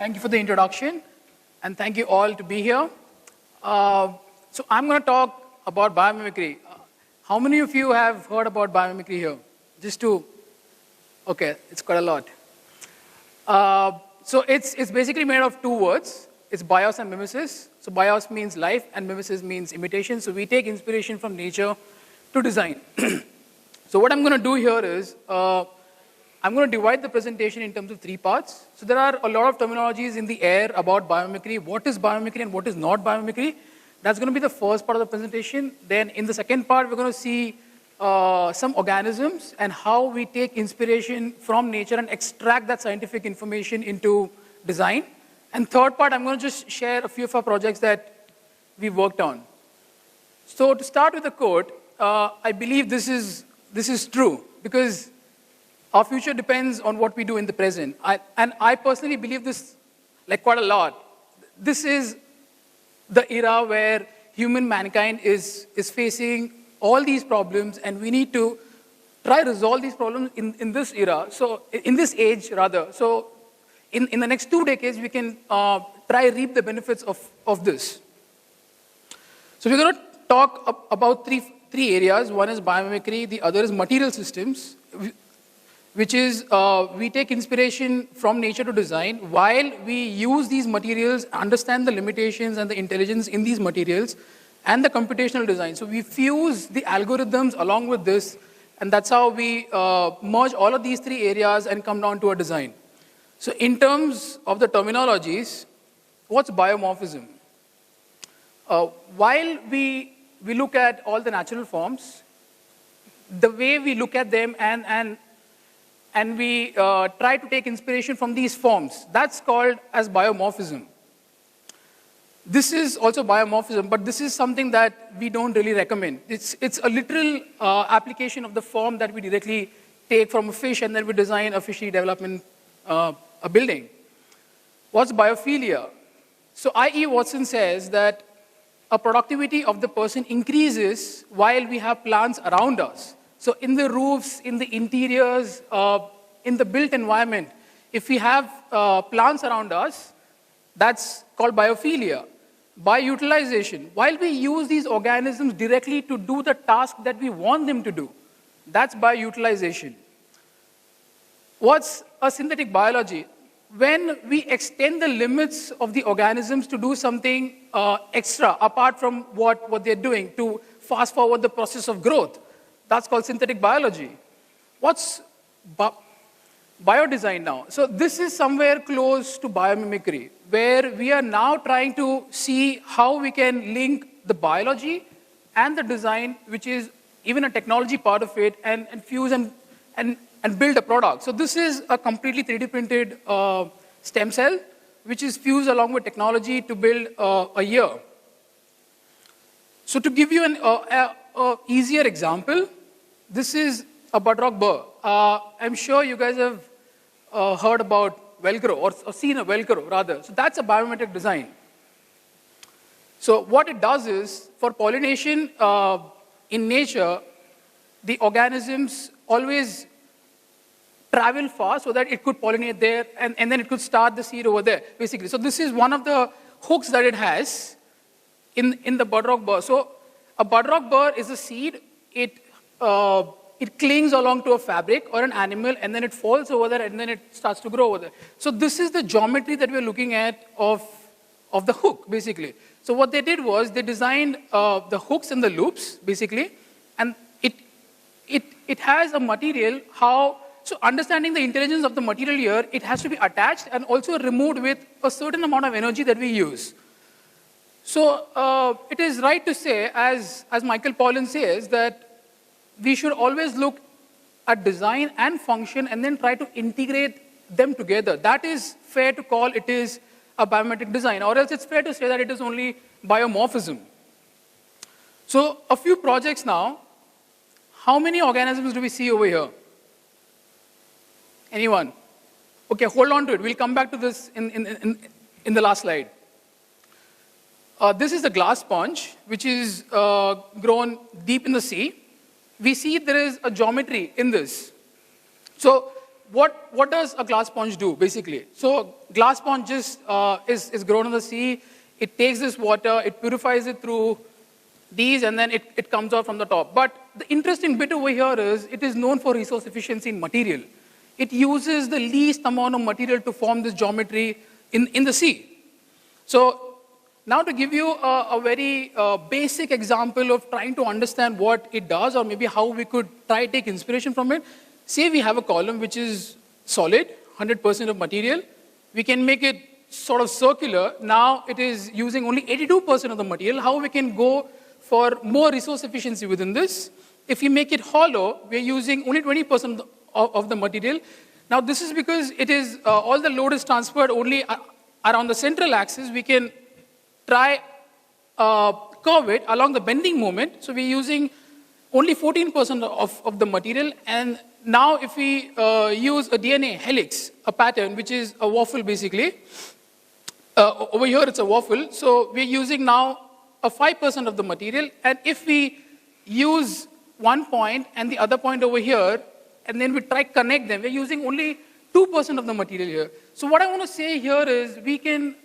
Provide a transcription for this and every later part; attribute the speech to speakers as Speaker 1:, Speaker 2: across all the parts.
Speaker 1: Thank you for the introduction, and thank you all to be here. So I'm going to talk about biomimicry. How many of you have heard about biomimicry here? Just to, okay, it's quite a lot. So it's basically made of two words. It's bios and mimesis. So bios means life, and mimesis means imitation. So we take inspiration from nature to design. So what I'm going to do here is, I'm going to divide the presentation in terms of three parts. So there are a lot of terminologies in the air about biomimicry. What is biomimicry and what is not biomimicry? That's going to be the first part of the presentation. Then in the second part, we're going to see some organisms and how we take inspiration from nature and extract that scientific information into design. And third part, I'm going to just share a few of our projects that we worked on. So to start with the quote, I believe this is true because our future depends on what we do in the present. And I personally believe this like quite a lot. This is the era where mankind is facing all these problems, and we need to try to resolve these problems in this era. So in this age, rather. So in the next 2 decades, we can try to reap the benefits of this. So we're going to talk about three areas. One is biomimicry, the other is material systems, which is we take inspiration from nature to design while we use these materials, understand the limitations and the intelligence in these materials, and the computational design. So we fuse the algorithms along with this, and that's how we merge all of these three areas and come down to a design. So in terms of the terminologies, what's biomorphism? While we look at all the natural forms, the way we look at them and we try to take inspiration from these forms, that's called as biomorphism. This is also biomorphism, but this is something that we don't really recommend. It's a literal application of the form that we directly take from a fish, and then we design a fishery development a building. What's biophilia? So I.E. Watson says that a productivity of the person increases while we have plants around us. So in the roofs, in the interiors, in the built environment, if we have plants around us, that's called biophilia. Bioutilization, while we use these organisms directly to do the task that we want them to do, that's bioutilization. What's a synthetic biology? When we extend the limits of the organisms to do something extra, apart from what they're doing, to fast forward the process of growth, that's called synthetic biology. What's biodesign now? So this is somewhere close to biomimicry, where we are now trying to see how we can link the biology and the design, which is even a technology part of it, and fuse and build a product. So this is a completely 3D printed stem cell, which is fused along with technology to build a ear. So to give you an easier example, this is a buttrock burr. I'm sure you guys have heard about Velcro, or seen a Velcro, rather. So that's a biomimetic design. So what it does is, for pollination in nature, the organisms always travel fast so that it could pollinate there, and then it could start the seed over there, basically. So this is one of the hooks that it has in the buttrock burr. So a buttrock burr is a seed. It clings along to a fabric or an animal, and then it falls over there, and then it starts to grow over there. So this is the geometry that we're looking at of the hook, basically. So what they did was they designed the hooks and the loops, basically, and it has a material so understanding the intelligence of the material here, it has to be attached and also removed with a certain amount of energy that we use. So it is right to say, as Michael Pollan says, that we should always look at design and function and then try to integrate them together. That is fair to call it is a biomimetic design, or else it's fair to say that it is only biomorphism. So a few projects now. How many organisms do we see over here? Anyone? Okay, hold on to it. We'll come back to this in the last slide. This is the glass sponge, which is grown deep in the sea. We see there is a geometry in this. So what does a glass sponge do, basically? So glass sponge just is grown in the sea. It takes this water, it purifies it through these, and then it comes out from the top. But the interesting bit over here is it is known for resource efficiency in material. It uses the least amount of material to form this geometry in the sea. So now to give you a very basic example of trying to understand what it does, or maybe how we could try to take inspiration from it, say we have a column which is solid, 100% of material. We can make it sort of circular. Now it is using only 82% of the material. How we can go for more resource efficiency within this? If we make it hollow, we're using only 20% of the material. Now this is because it is all the load is transferred only around the central axis. We can try curve it along the bending moment. So we're using only 14% of the material. And now if we use a DNA helix, a pattern, which is a waffle basically, over here it's a waffle. So we're using now a 5% of the material. And if we use one point and the other point over here, and then we try to connect them, we're using only 2% of the material here. So what I want to say here is we can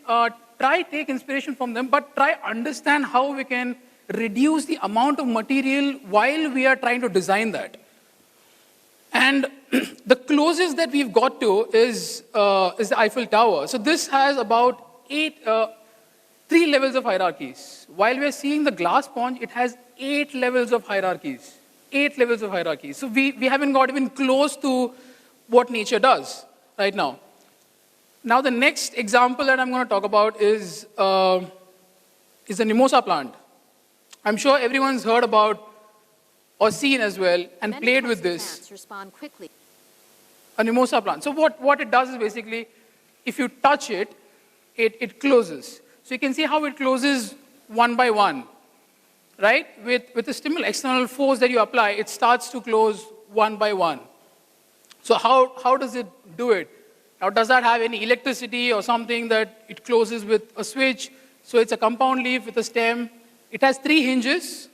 Speaker 1: try take inspiration from them, but try understand how we can reduce the amount of material while we are trying to design that. And the closest that we've got to is the Eiffel Tower. So this has about 3 levels of hierarchies. While we're seeing the glass sponge, it has 8 levels of hierarchies. 8 levels of hierarchies. So we haven't got even close to what nature does right now. Now the next example that I'm going to talk about is the mimosa plant. I'm sure everyone's heard about or seen as well and played with this.
Speaker 2: Respond quickly.
Speaker 1: A mimosa plant. So what it does is basically, if you touch it, it closes. So you can see how it closes one by one, right? With the external force that you apply, it starts to close one by one. So how does it do it? Now, does that have any electricity or something that it closes with a switch? So it's a compound leaf with a stem. It has 3 hinges.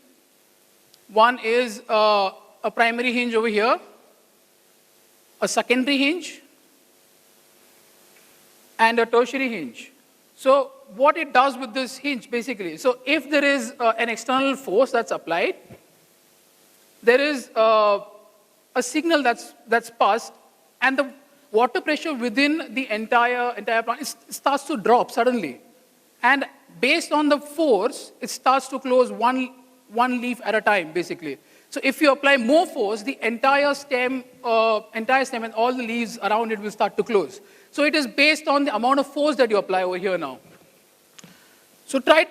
Speaker 1: One is a primary hinge over here, a secondary hinge, and a tertiary hinge. So what it does with this hinge, basically, so if there is an external force that's applied, there is a signal that's passed, and the water pressure within the entire plant starts to drop suddenly. And based on the force, it starts to close one leaf at a time, basically. So if you apply more force, the entire stem and all the leaves around it will start to close. So it is based on the amount of force that you apply over here now. So trying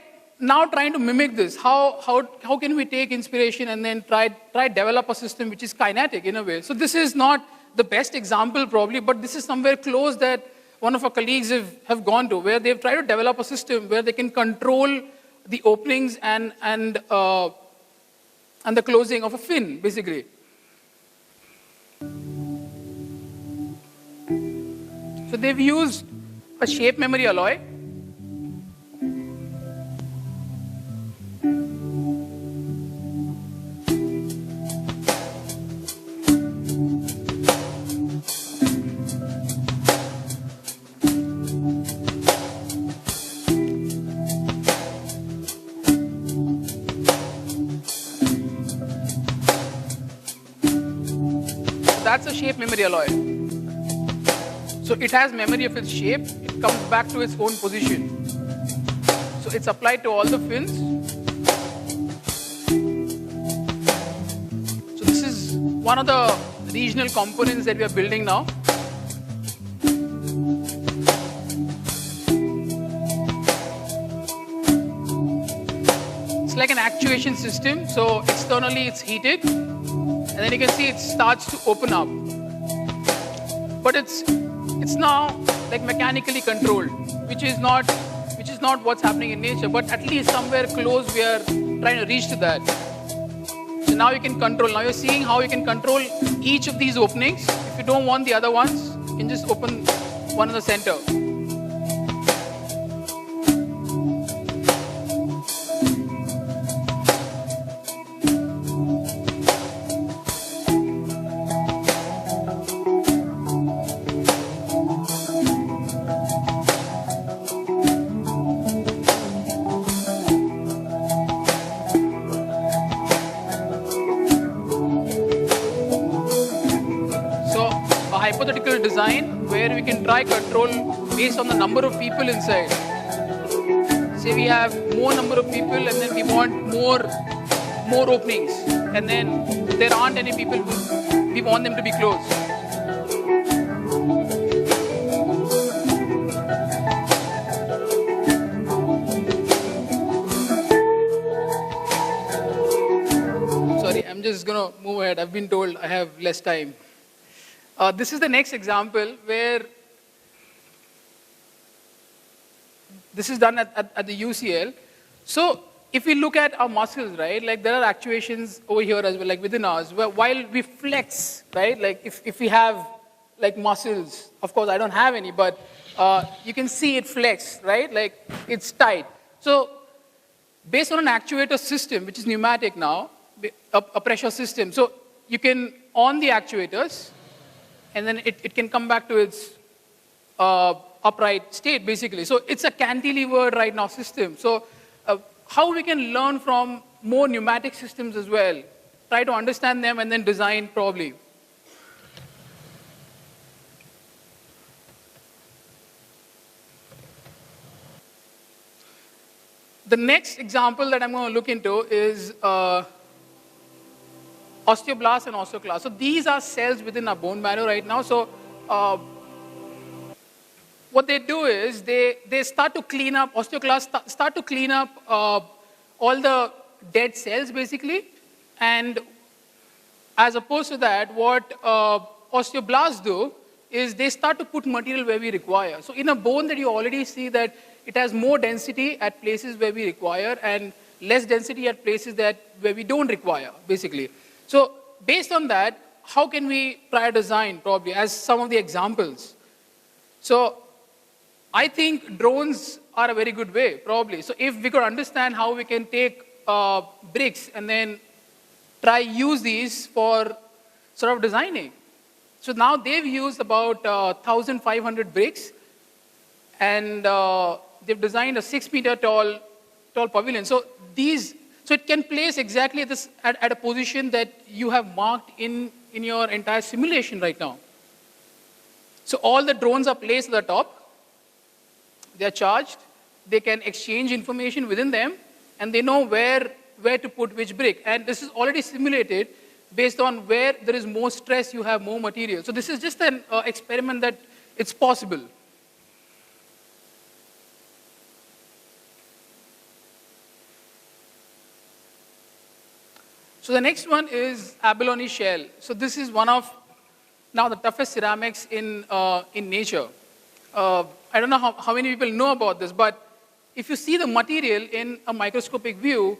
Speaker 1: to mimic this. How can we take inspiration and then try develop a system which is kinetic in a way? So this is not the best example probably, but this is somewhere close that one of our colleagues have gone to, where they've tried to develop a system where they can control the openings and the closing of a fin, basically. So they've used a shape memory alloy. That's a shape memory alloy. So it has memory of its shape. It comes back to its own position. So it's applied to all the fins. So this is one of the regional components that we are building now. It's like an actuation system. So externally it's heated. And then you can see it starts to open up. But it's now like mechanically controlled, which is not what's happening in nature, but at least somewhere close we are trying to reach to that. So now you can control. Now you're seeing how you can control each of these openings. If you don't want the other ones, you can just open one in the center. try control based on the number of people inside. Say we have more number of people and then we want more openings. And then there aren't any people, we want them to be closed. Sorry, I'm just going to move ahead. I've been told I have less time. This is the next example where this is done at the UCL. So if we look at our muscles, right, like there are actuations over here as well, like within ours, where while we flex, right, like if we have like muscles, of course I don't have any, but you can see it flex, right, like it's tight. So based on an actuator system, which is pneumatic now, a pressure system, so you can on the actuators, and then it can come back to its upright state, basically. So it's a cantilevered right now system. So how we can learn from more pneumatic systems as well, try to understand them and then design probably. The next example that I'm going to look into is osteoblasts and osteoclasts. So these are cells within our bone marrow right now. So what they do is they start to clean up, osteoclasts start to clean up all the dead cells basically. And as opposed to that, what osteoblasts do is they start to put material where we require. So in a bone that you already see that it has more density at places where we require and less density at places where we don't require, basically. So based on that, how can we try a design probably as some of the examples? So I think drones are a very good way, probably. So if we could understand how we can take bricks and then try use these for sort of designing. So now they've used about 1,500 bricks, and they've designed a 6-meter tall pavilion. So it can place exactly at a position that you have marked in your entire simulation right now. So all the drones are placed at the top. They are charged. They can exchange information within them, and they know where to put which brick. And this is already simulated based on where there is more stress, you have more material. So this is just an experiment that it's possible. So the next one is Abalone Shell. So this is one of now the toughest ceramics in nature. I don't know how many people know about this, but if you see the material in a microscopic view,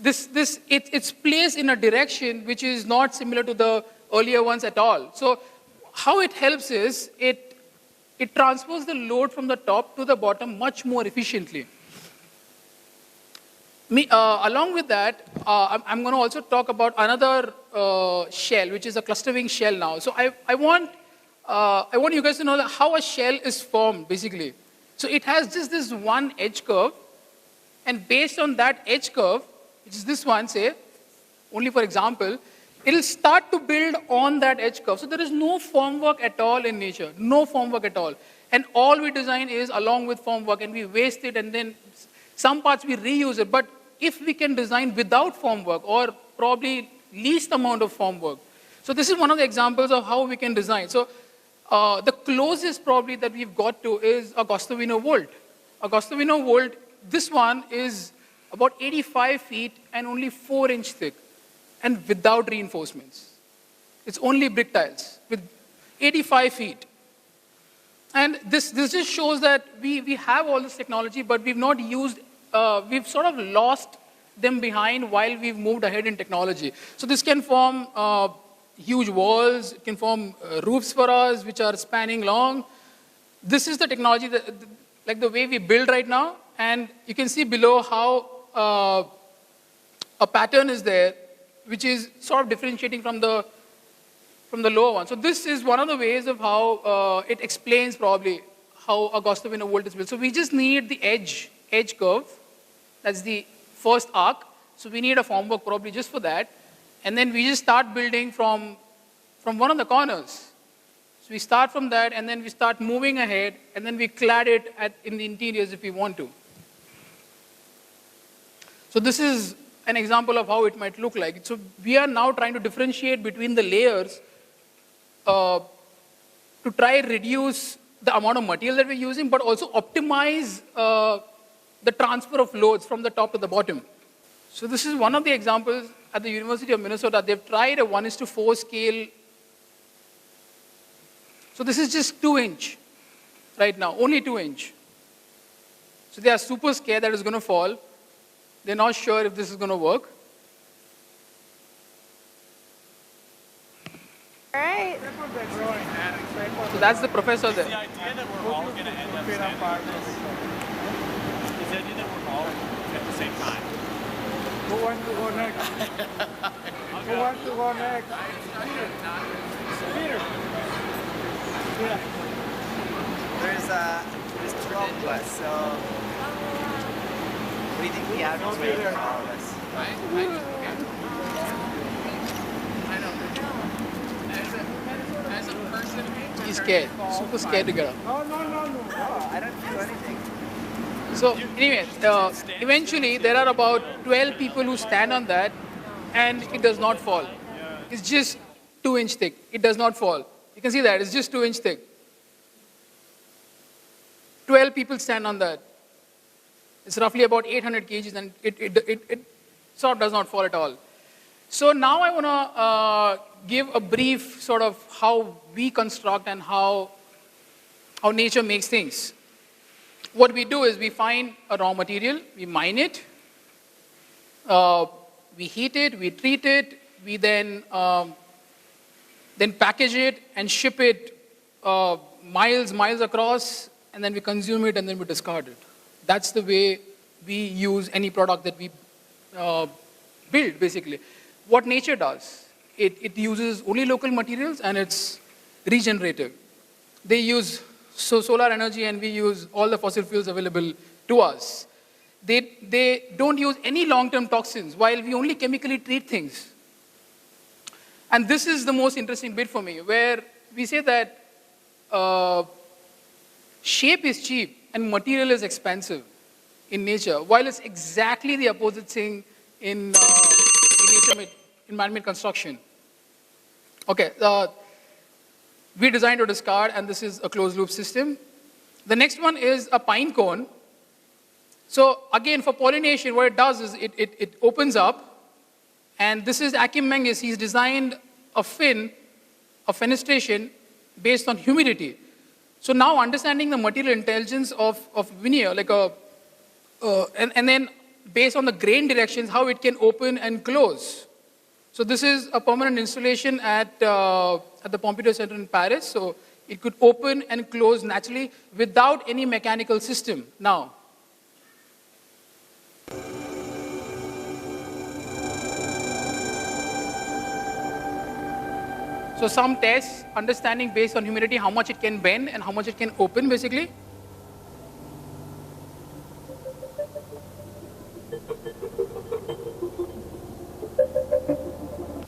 Speaker 1: it's placed in a direction which is not similar to the earlier ones at all. So how it helps is it transfers the load from the top to the bottom much more efficiently. Along with that, I'm going to also talk about another shell, which is a cluster wing shell now. So I want you guys to know how a shell is formed, basically. So it has just this one edge curve, and based on that edge curve, which is this one, say, only for example, it will start to build on that edge curve. So there is no formwork at all in nature, no formwork at all. And all we design is along with formwork, and we waste it, and then some parts we reuse it. But if we can design without formwork, or probably least amount of formwork. So this is one of the examples of how we can design. So the closest probably that we've got to is a Gustavino Volt. A Gustavino Volt, this one is about 85 feet and only 4-inch thick, and without reinforcements. It's only brick tiles with 85 feet. And this just shows that we have all this technology, but we've not used, we've sort of lost them behind while we've moved ahead in technology. So this can form huge walls, it can form roofs for us, which are spanning long. This is the technology, like the way we build right now, and you can see below how a pattern is there, which is sort of differentiating from the lower one. So this is one of the ways of how it explains probably how a Gustavino Volt is built. So we just need the edge curve. That's the first arc. So we need a formwork probably just for that. And then we just start building from one of the corners. So we start from that, and then we start moving ahead, and then we clad it in the interiors if we want to. So this is an example of how it might look like. So we are now trying to differentiate between the layers to try and reduce the amount of material that we're using, but also optimize the transfer of loads from the top to the bottom. So this is one of the examples at the University of Minnesota. They've tried a 1:4 scale. So this is just 2-inch right now, only 2-inch. So they are super scared that it's going to fall. They're not sure if this is going to work.
Speaker 2: All right.
Speaker 1: So that's the professor there.
Speaker 3: The idea that we're all going to end up standing like this is the idea that we're all at the same time.
Speaker 4: Who wants to go next? Who wants to go next? Peter. Yeah.
Speaker 5: There's 12 of us, so what do you think the average weight for all of us?
Speaker 1: As a person, he's scared, super scared to get up.
Speaker 4: No.
Speaker 5: I don't do anything.
Speaker 1: So anyway, eventually there are about 12 people who stand on that, and it does not fall. It's just 2-inch thick. It does not fall. You can see that, it's just 2-inch thick. 12 people stand on that. It's roughly about 800 kgs, and it sort of does not fall at all. So now I want to give a brief sort of how we construct and how nature makes things. What we do is we find a raw material, we mine it, we heat it, we treat it, we then package it and ship it miles across, and then we consume it and then we discard it. That's the way we use any product that we build, basically. What nature does, it uses only local materials and it's regenerative. They use solar energy and we use all the fossil fuels available to us. They don't use any long-term toxins while we only chemically treat things. And this is the most interesting bit for me, where we say that shape is cheap and material is expensive in nature, while it's exactly the opposite thing in man-made construction. Okay, we designed to discard, and this is a closed-loop system. The next one is a pine cone. So again, for pollination, what it does is it opens up, and this is Akim Menges. He's designed a fenestration based on humidity. So now understanding the material intelligence of veneer, like and then based on the grain directions, how it can open and close. So this is a permanent installation at the Pompidou Center in Paris. So it could open and close naturally without any mechanical system now. So some tests, understanding based on humidity how much it can bend and how much it can open, basically.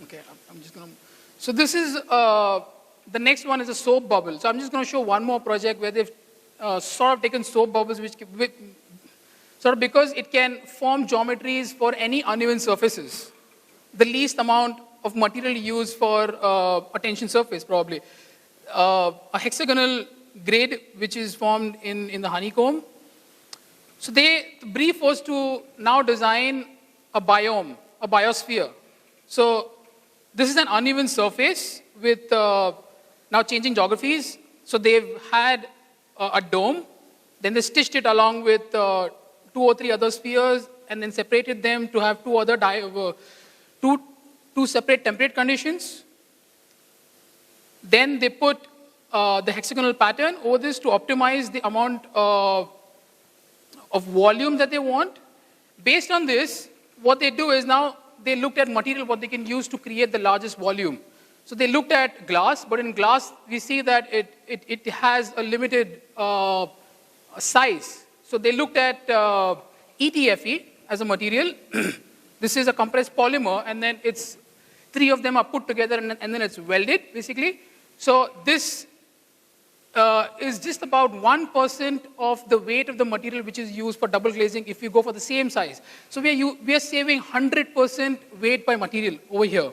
Speaker 1: Okay, I'm just going to... So this is, the next one is a soap bubble. So I'm just going to show one more project where they've sort of taken soap bubbles, which sort of because it can form geometries for any uneven surfaces. The least amount of material used for a tension surface, probably. A hexagonal grid, which is formed in the honeycomb. So the brief was to now design a biome, a biosphere. So this is an uneven surface with now changing geographies. So they've had a dome, then they stitched it along with 2 or 3 other spheres, and then separated them to have two separate temperate conditions. Then they put the hexagonal pattern over this to optimize the amount of volume that they want. Based on this, what they do is now they looked at material what they can use to create the largest volume. So they looked at glass, but in glass we see that it has a limited size. So they looked at ETFE as a material. This is a compressed polymer, and then 3 of them are put together and then it's welded, basically. So this is just about 1% of the weight of the material which is used for double glazing if you go for the same size. So we are saving 100% weight by material over here.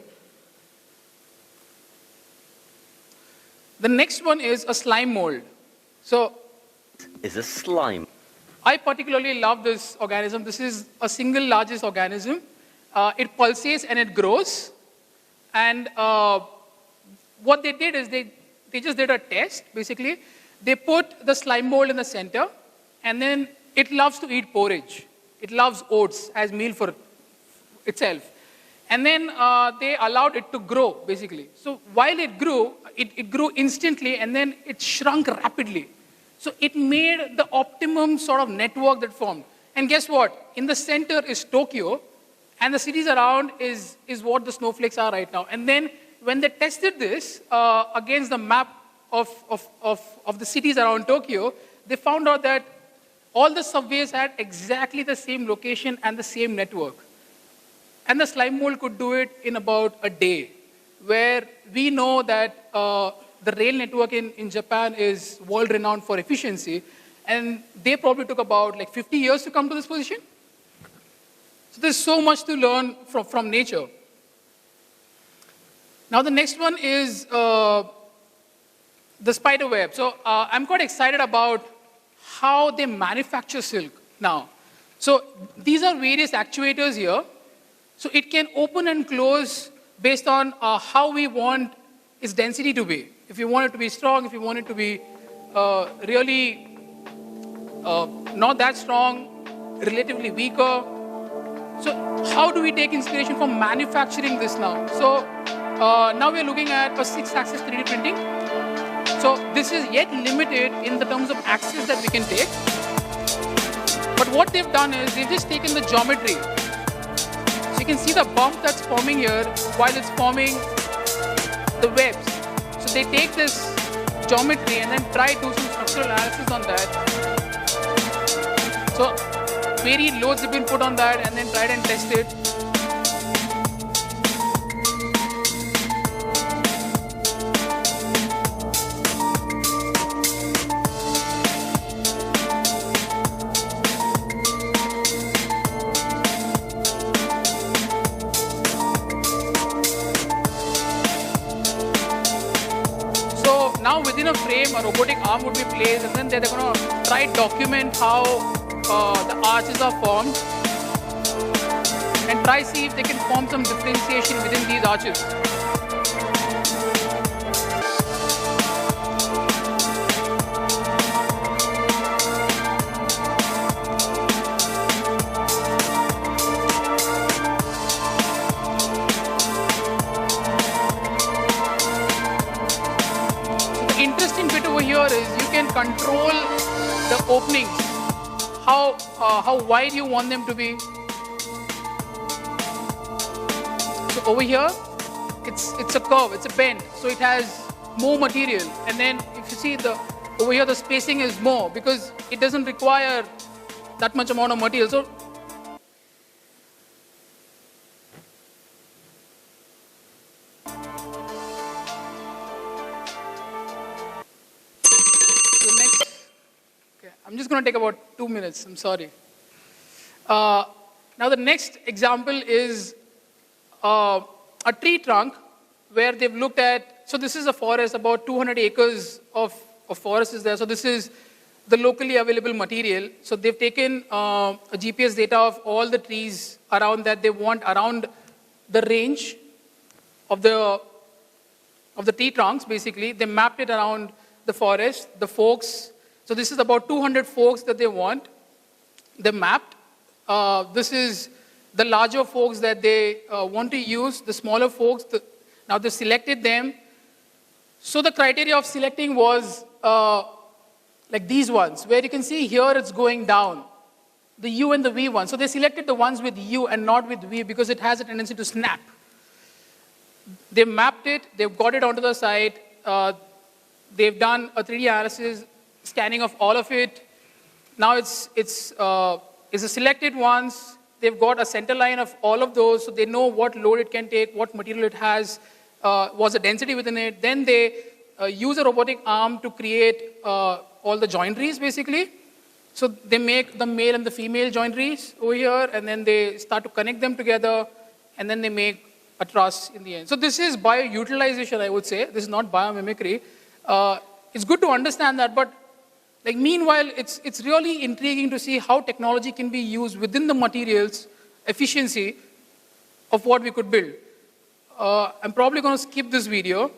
Speaker 1: The next one is a slime mold. So
Speaker 2: Is a slime.
Speaker 1: I particularly love this organism. This is a single largest organism. It pulsates and it grows. And what they did is they just did a test, basically. They put the slime mold in the center, and then it loves to eat porridge. It loves oats as meal for itself. And then they allowed it to grow, basically. So while it grew instantly, and then it shrunk rapidly. So it made the optimum sort of network that formed. And guess what? In the center is Tokyo, and the cities around is what the snowflakes are right now. And then when they tested this against the map of the cities around Tokyo, they found out that all the subways had exactly the same location and the same network. And the slime mold could do it in about a day, where we know that the rail network in Japan is world-renowned for efficiency, and they probably took about like 50 years to come to this position. So there's so much to learn from nature. Now the next one is the spider web. So I'm quite excited about how they manufacture silk now. So these are various actuators here. So it can open and close based on how we want its density to be. If you want it to be strong, if you want it to be really not that strong, relatively weaker. So how do we take inspiration from manufacturing this now? So now we're looking at a 6-axis 3D printing. So this is yet limited in the terms of axis that we can take. But what they've done is they've just taken the geometry. So you can see the bump that's forming here while it's forming the webs. So they take this geometry and then try to do some structural analysis on that. So varied loads have been put on that and then tried and tested. Now within a frame, a robotic arm would be placed, and then they're going to try to document how the arches are formed and try see if they can form some differentiation within these arches. Interesting bit over here is you can control the openings, how wide you want them to be. So over here, it's a curve, it's a bend, so it has more material. And then if you see over here the spacing is more because it doesn't require that much amount of material. So I'm just going to take about 2 minutes, I'm sorry. Now the next example is a tree trunk where they've looked at, so this is a forest, about 200 acres of forest is there. So this is the locally available material. So they've taken a GPS data of all the trees around that they want around the range of the tree trunks, basically. They mapped it around the forest, the forks. So this is about 200 forks that they want. They mapped. This is the larger forks that they want to use, the smaller forks. Now they selected them. So the criteria of selecting was like these ones, where you can see here it's going down, the U and the V one. So they selected the ones with U and not with V because it has a tendency to snap. They mapped it. They've got it onto the site. They've done a 3D analysis, scanning of all of it. Now it's the selected ones. They've got a center line of all of those, so they know what load it can take, what material it has, what's the density within it. Then they use a robotic arm to create all the jointeries, basically. So they make the male and the female jointeries over here, and then they start to connect them together, and then they make a truss in the end. So this is bio-utilization, I would say. This is not biomimicry. It's good to understand that, but like meanwhile, it's really intriguing to see how technology can be used within the materials efficiency of what we could build. I'm probably going to skip this video.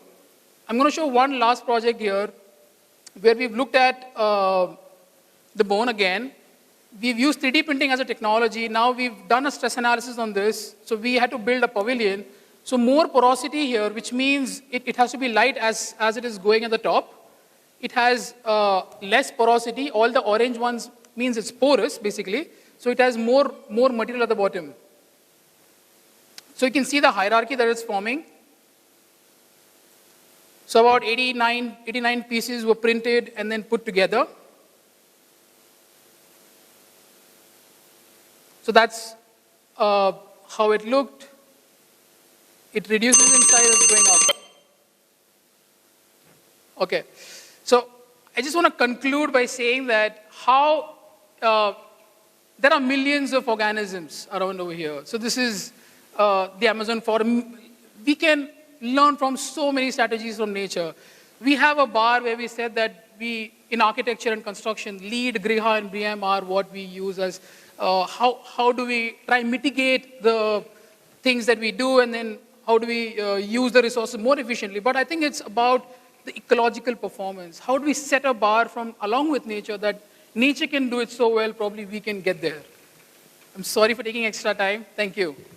Speaker 1: I'm going to show one last project here where we've looked at the bone again. We've used 3D printing as a technology. Now we've done a stress analysis on this. So we had to build a pavilion. So more porosity here, which means it has to be light as it is going at the top. It has less porosity. All the orange ones means it's porous, basically. So it has more material at the bottom. So you can see the hierarchy that it's forming. So about 89 pieces were printed and then put together. So that's how it looked. It reduces in size as going up. Okay. So I just want to conclude by saying that how there are millions of organisms around over here. So this is the Amazon forest. We can learn from so many strategies from nature. We have a bar where we said that we, in architecture and construction, LEED, Griha, and BREEAM are what we use as how do we try and mitigate the things that we do, and then how do we use the resources more efficiently. But I think it's about the ecological performance. How do we set a bar from along with nature that nature can do it so well, probably we can get there. I'm sorry for taking extra time. Thank you.